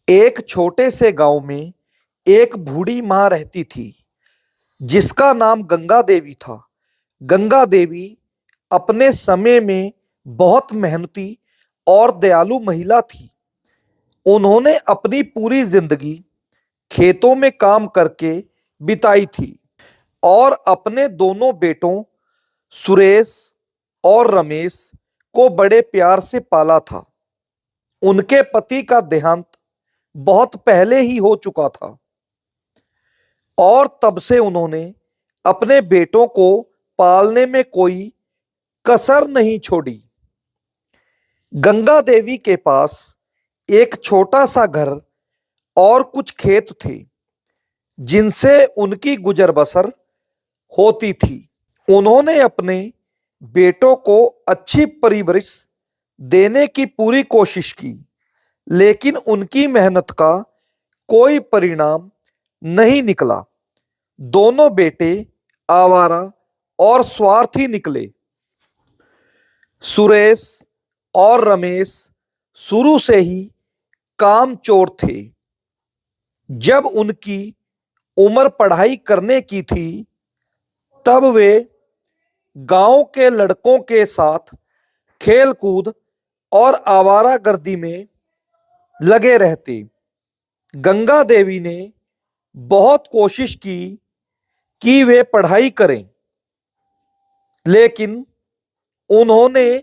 एक छोटे से गांव में एक बूढ़ी माँ रहती थी जिसका नाम गंगा देवी था। गंगा देवी अपने समय में बहुत मेहनती और दयालु महिला थी। उन्होंने अपनी पूरी जिंदगी खेतों में काम करके बिताई थी और अपने दोनों बेटों सुरेश और रमेश को बड़े प्यार से पाला था। उनके पति का देहांत बहुत पहले ही हो चुका था और तब से उन्होंने अपने बेटों को पालने में कोई कसर नहीं छोड़ी। गंगा देवी के पास एक छोटा सा घर और कुछ खेत थे जिनसे उनकी गुजर बसर होती थी। उन्होंने अपने बेटों को अच्छी परवरिश देने की पूरी कोशिश की, लेकिन उनकी मेहनत का कोई परिणाम नहीं निकला। दोनों बेटे आवारा और स्वार्थी निकले। सुरेश और रमेश शुरू से ही कामचोर थे। जब उनकी उम्र पढ़ाई करने की थी, तब वे गांव के लड़कों के साथ खेलकूद और आवारागर्दी में लगे रहते। गंगा देवी ने बहुत कोशिश की कि वे पढ़ाई करें, लेकिन उन्होंने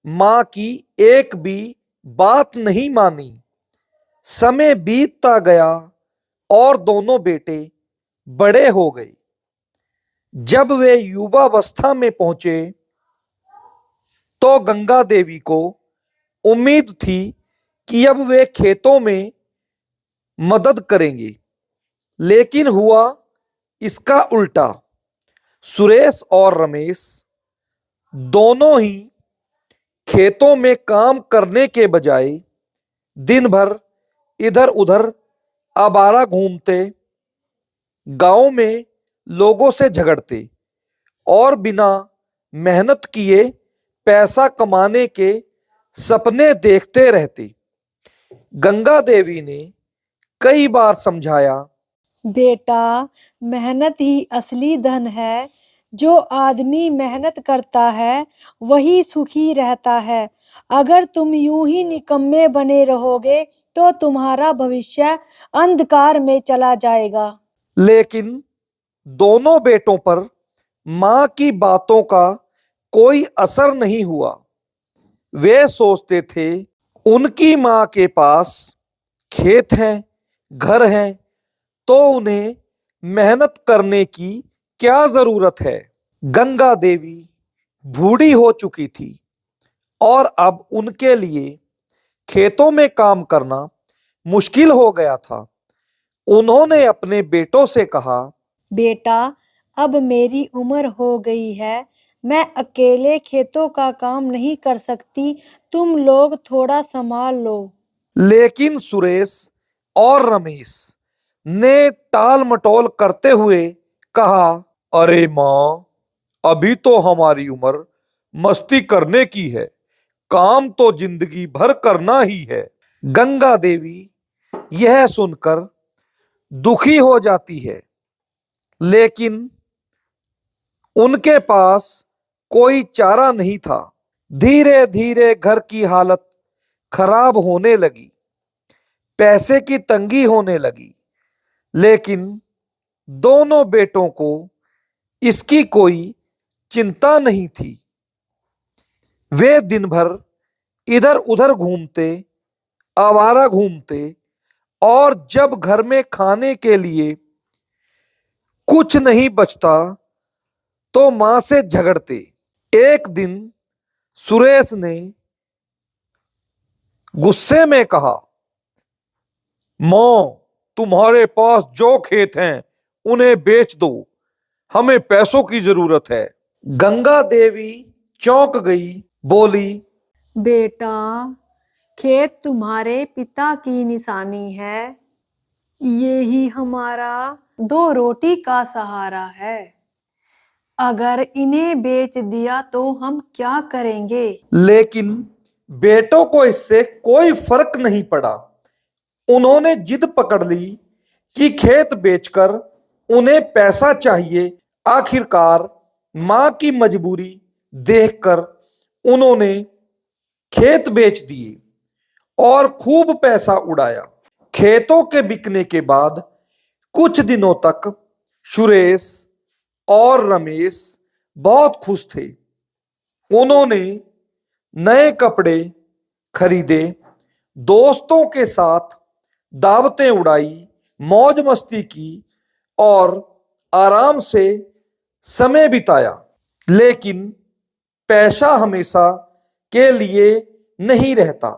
मां की एक भी बात नहीं मानी। समय बीतता गया और दोनों बेटे बड़े हो गए। जब वे युवावस्था में पहुंचे तो गंगा देवी को उम्मीद थी कि अब वे खेतों में मदद करेंगे, लेकिन हुआ इसका उल्टा। सुरेश और रमेश दोनों ही खेतों में काम करने के बजाय दिन भर इधर उधर आवारा घूमते, गांव में लोगों से झगड़ते और बिना मेहनत किए पैसा कमाने के सपने देखते रहते। गंगा देवी ने कई बार समझाया, बेटा, मेहनत ही असली धन है। जो आदमी मेहनत करता है वही सुखी रहता है। अगर तुम यूं ही निकम्मे बने रहोगे तो तुम्हारा भविष्य अंधकार में चला जाएगा। लेकिन दोनों बेटों पर मां की बातों का कोई असर नहीं हुआ। वे सोचते थे उनकी मां के पास खेत हैं, घर हैं, तो उन्हें मेहनत करने की क्या जरूरत है। गंगा देवी बूढ़ी हो चुकी थी और अब उनके लिए खेतों में काम करना मुश्किल हो गया था। उन्होंने अपने बेटों से कहा, बेटा, अब मेरी उम्र हो गई है। मैं अकेले खेतों का काम नहीं कर सकती। तुम लोग थोड़ा संभाल लो। लेकिन सुरेश और रमेश ने टाल मटोल करते हुए कहा, अरे मां, अभी तो हमारी उम्र मस्ती करने की है, काम तो जिंदगी भर करना ही है। गंगा देवी यह सुनकर दुखी हो जाती है, लेकिन उनके पास कोई चारा नहीं था। धीरे धीरे घर की हालत खराब होने लगी, पैसे की तंगी होने लगी, लेकिन दोनों बेटों को इसकी कोई चिंता नहीं थी। वे दिन भर इधर उधर घूमते, आवारा घूमते और जब घर में खाने के लिए कुछ नहीं बचता तो मां से झगड़ते। एक दिन सुरेश ने गुस्से में कहा, मां, तुम्हारे पास जो खेत हैं उन्हें बेच दो, हमें पैसों की जरूरत है। गंगा देवी चौंक गई, बोली, बेटा, खेत तुम्हारे पिता की निशानी है। ये ही हमारा दो रोटी का सहारा है। अगर इन्हें बेच दिया तो हम क्या करेंगे? लेकिन बेटों को इससे कोई फर्क नहीं पड़ा। उन्होंने जिद पकड़ ली कि खेत बेचकर उन्हें पैसा चाहिए। आखिरकार मां की मजबूरी देखकर उन्होंने खेत बेच दिए और खूब पैसा उड़ाया। खेतों के बिकने के बाद कुछ दिनों तक सुरेश और रमेश बहुत खुश थे। उन्होंने नए कपड़े खरीदे, दोस्तों के साथ दावतें उड़ाई, मौज मस्ती की और आराम से समय बिताया। लेकिन पैसा हमेशा के लिए नहीं रहता।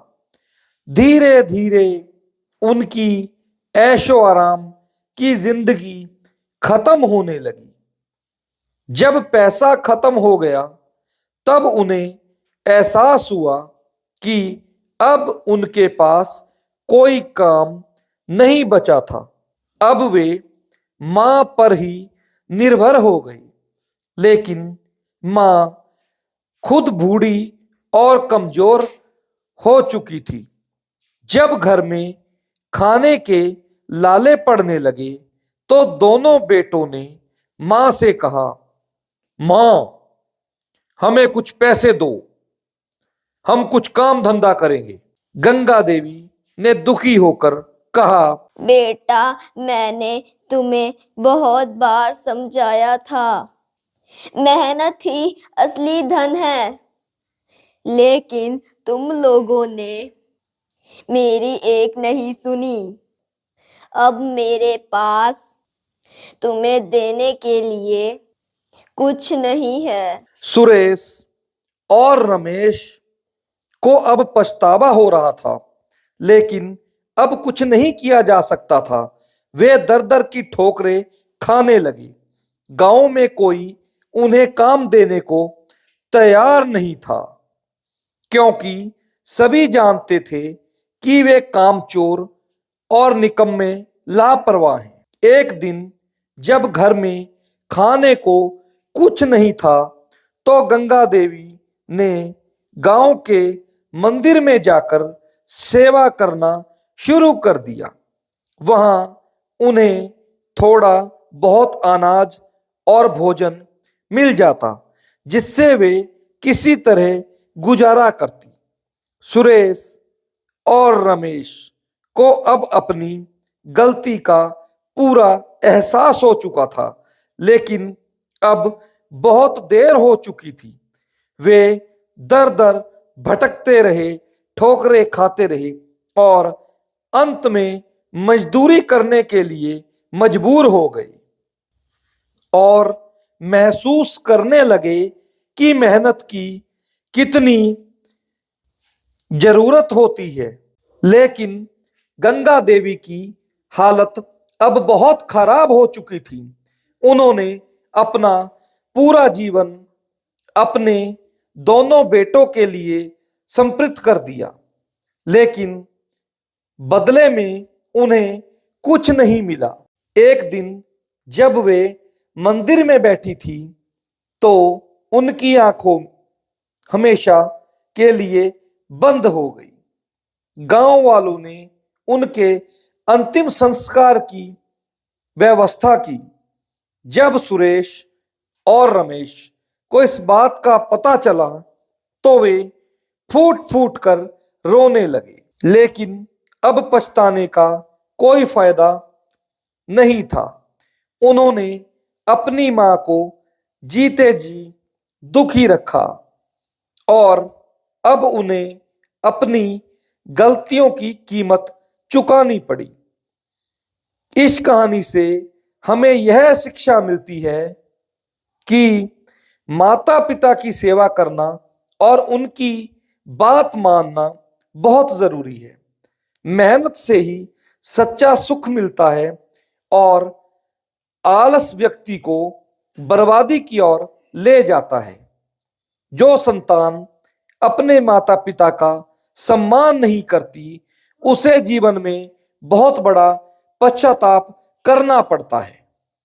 धीरे धीरे उनकी ऐशो आराम की जिंदगी खत्म होने लगी। जब पैसा खत्म हो गया तब उन्हें एहसास हुआ कि अब उनके पास कोई काम नहीं बचा था। अब वे मां पर ही निर्भर हो गई। लेकिन मां खुद बूढ़ी और कमजोर हो चुकी थी। जब घर में खाने के लाले पड़ने लगे तो दोनों बेटों ने मां से कहा, मां, हमें कुछ पैसे दो, हम कुछ काम धंधा करेंगे। गंगा देवी ने दुखी होकर कहा, बेटा, मैंने तुम्हें बहुत बार समझाया था, मेहनत ही असली धन है, लेकिन तुम लोगों ने मेरी एक नहीं सुनी। अब मेरे पास तुम्हें देने के लिए कुछ नहीं है। सुरेश और रमेश को अब पछतावा हो रहा था, लेकिन अब कुछ नहीं किया जा सकता था। वे दर दर की ठोकरें खाने लगे। गांव में कोई उन्हें काम देने को तैयार नहीं था, क्योंकि सभी जानते थे कि वे कामचोर और निकम्मे लापरवाह हैं। एक दिन जब घर में खाने को कुछ नहीं था तो गंगा देवी ने गांव के मंदिर में जाकर सेवा करना शुरू कर दिया। वहां उन्हें थोड़ा बहुत अनाज और भोजन मिल जाता, जिससे वे किसी तरह गुजारा करती। सुरेश और रमेश को अब अपनी गलती का पूरा एहसास हो चुका था, लेकिन अब बहुत देर हो चुकी थी। वे दर दर भटकते रहे, ठोकरें खाते रहे और अंत में मजदूरी करने के लिए मजबूर हो गए और महसूस करने लगे कि मेहनत की कितनी जरूरत होती है। लेकिन गंगा देवी की हालत अब बहुत खराब हो चुकी थी। उन्होंने अपना पूरा जीवन अपने दोनों बेटों के लिए समर्पित कर दिया, लेकिन बदले में उन्हें कुछ नहीं मिला। एक दिन जब वे मंदिर में बैठी थी तो उनकी आंखों हमेशा के लिए बंद हो गई। गांव वालों ने उनके अंतिम संस्कार की व्यवस्था की। जब सुरेश और रमेश को इस बात का पता चला तो वे फूट फूट कर रोने लगे। लेकिन अब पछताने का कोई फायदा नहीं था। उन्होंने अपनी मां को जीते जी दुखी रखा और अब उन्हें अपनी गलतियों की कीमत चुकानी पड़ी। इस कहानी से हमें यह शिक्षा मिलती है कि माता पिता की सेवा करना और उनकी बात मानना बहुत जरूरी है। मेहनत से ही सच्चा सुख मिलता है और आलस व्यक्ति को बर्बादी की ओर ले जाता है। जो संतान अपने माता पिता का सम्मान नहीं करती, उसे जीवन में बहुत बड़ा पश्चाताप करना पड़ता है।